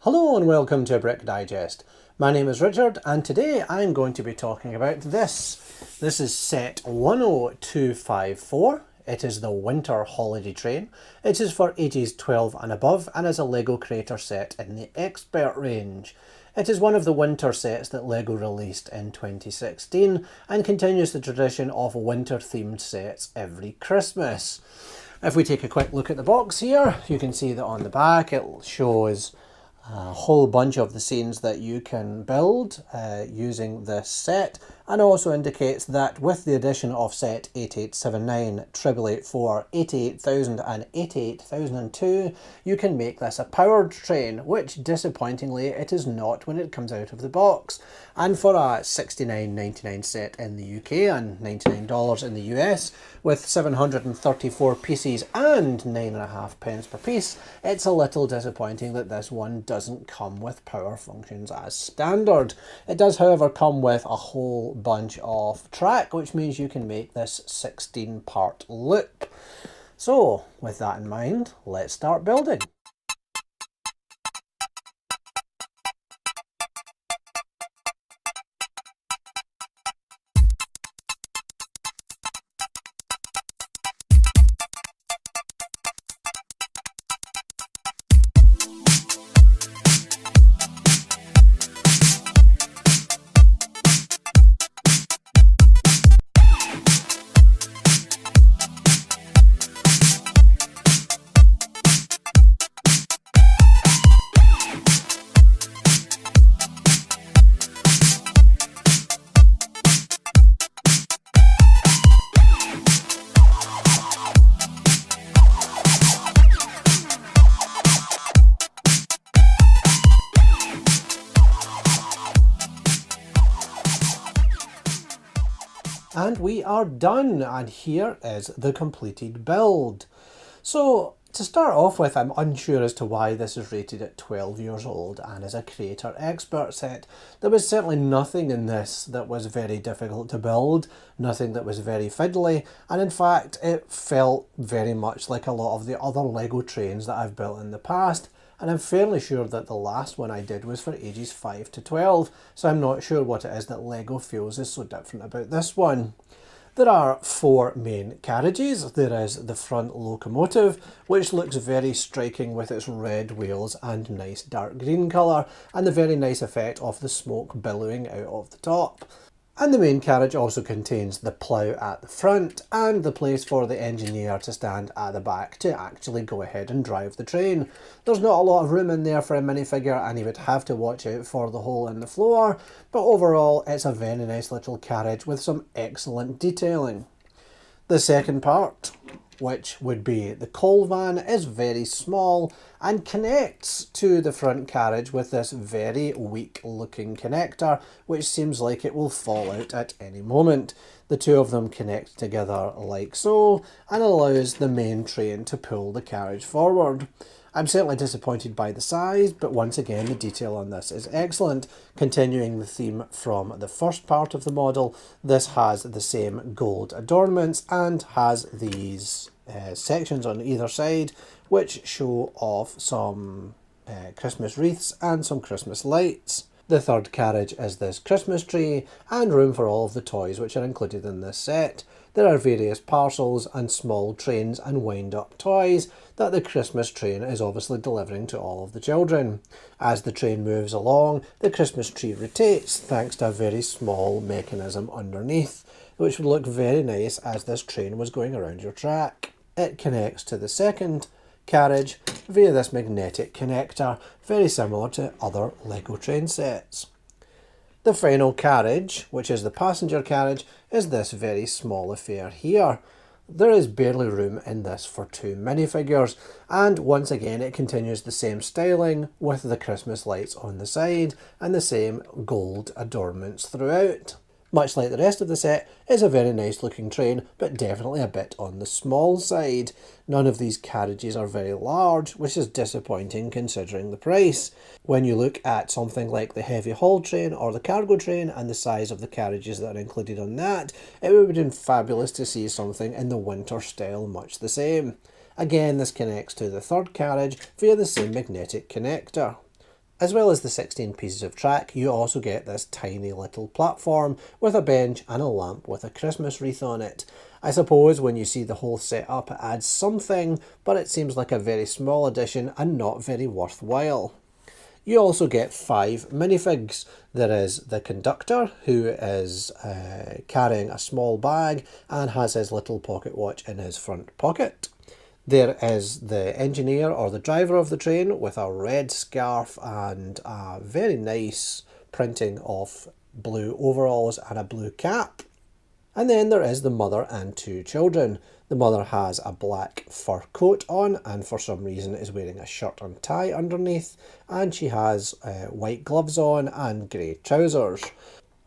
Hello and welcome to Brick Digest. My name is Richard and today I'm going to be talking about this. This is set 10254. It is the Winter Holiday Train. It is for ages 12 and above and is a LEGO Creator set in the Expert range. It is one of the winter sets that LEGO released in 2016 and continues the tradition of winter themed sets every Christmas. If we take a quick look at the box here, you can see that on the back it shows a whole bunch of the scenes that you can build using this set, and also indicates that with the addition of set 8879, 8884, 88000 and 88002, you can make this a powered train, which disappointingly it is not when it comes out of the box. And for a $69.99 set in the UK and $99 in the US, with 734 pieces and 9.5 pence per piece, it's a little disappointing that this one doesn't come with power functions as standard. It does, however, come with a whole bunch of track, which means you can make this 16-part loop. So, with that in mind, let's start building. And we are done, and here is the completed build. So to start off with, I'm unsure as to why this is rated at 12 years old and is a Creator Expert set. There was certainly nothing in this that was very difficult to build, nothing that was very fiddly, and in fact it felt very much like a lot of the other LEGO trains that I've built in the past. And I'm fairly sure that the last one I did was for ages 5 to 12, so I'm not sure what it is that LEGO feels is so different about this one. There are 4 main carriages. There is the front locomotive, which looks very striking with its red wheels and nice dark green colour, and the very nice effect of the smoke billowing out of the top. And the main carriage also contains the plough at the front and the place for the engineer to stand at the back to actually go ahead and drive the train. There's not a lot of room in there for a minifigure and you would have to watch out for the hole in the floor, but overall it's a very nice little carriage with some excellent detailing. The second part, which would be the coal van, is very small and connects to the front carriage with this very weak looking connector, which seems like it will fall out at any moment. The two of them connect together like so and allows the main train to pull the carriage forward. I'm certainly disappointed by the size, but once again the detail on this is excellent. Continuing the theme from the first part of the model, this has the same gold adornments and has these sections on either side which show off some Christmas wreaths and some Christmas lights. The third carriage is this Christmas tree and room for all of the toys which are included in this set. There are various parcels and small trains and wind-up toys that the Christmas train is obviously delivering to all of the children. As the train moves along, the Christmas tree rotates thanks to a very small mechanism underneath, which would look very nice as this train was going around your track. It connects to the second carriage via this magnetic connector, very similar to other LEGO train sets. The final carriage, which is the passenger carriage, is this very small affair here. There is barely room in this for 2 minifigures, and once again it continues the same styling with the Christmas lights on the side and the same gold adornments throughout. Much like the rest of the set, it's a very nice looking train, but definitely a bit on the small side. None of these carriages are very large, which is disappointing considering the price. When you look at something like the heavy haul train or the cargo train and the size of the carriages that are included on that, it would have been fabulous to see something in the winter style much the same. Again, this connects to the third carriage via the same magnetic connector. As well as the 16 pieces of track, you also get this tiny little platform with a bench and a lamp with a Christmas wreath on it. I suppose when you see the whole setup it adds something, but it seems like a very small addition and not very worthwhile. You also get 5 minifigs. There is the conductor, who is carrying a small bag and has his little pocket watch in his front pocket. There is the engineer or the driver of the train with a red scarf and a very nice printing of blue overalls and a blue cap. And then there is the mother and 2 children. The mother has a black fur coat on and for some reason is wearing a shirt and tie underneath, and she has white gloves on and grey trousers.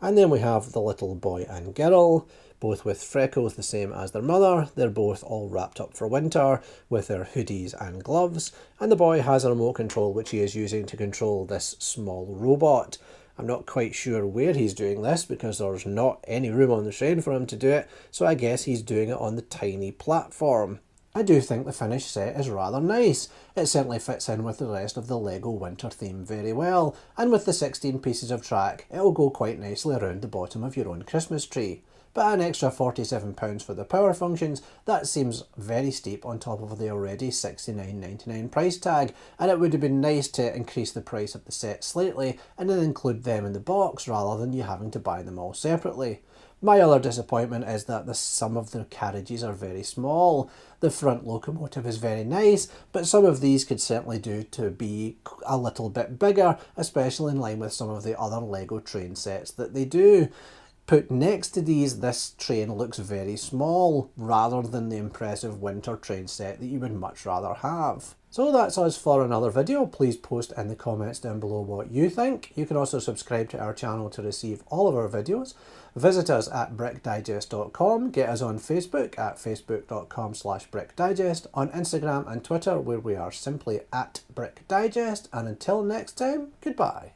And then we have the little boy and girl, both with freckles the same as their mother. They're both all wrapped up for winter with their hoodies and gloves, and the boy has a remote control which he is using to control this small robot. I'm not quite sure where he's doing this because there's not any room on the train for him to do it, so I guess he's doing it on the tiny platform. I do think the finished set is rather nice. It certainly fits in with the rest of the LEGO winter theme very well, and with the 16 pieces of track, it'll go quite nicely around the bottom of your own Christmas tree. But at an extra £47 for the power functions, that seems very steep on top of the already $69.99 price tag, and it would have been nice to increase the price of the set slightly and then include them in the box rather than you having to buy them all separately. My other disappointment is that some of the carriages are very small. The front locomotive is very nice, but some of these could certainly do to be a little bit bigger, especially in line with some of the other LEGO train sets that they do. Put next to these, this train looks very small, rather than the impressive winter train set that you would much rather have. So that's us for another video. Please post in the comments down below what you think. You can also subscribe to our channel to receive all of our videos. Visit us at brickdigest.com. Get us on Facebook at facebook.com/brickdigest, on Instagram and Twitter where we are simply at brickdigest. And until next time, goodbye.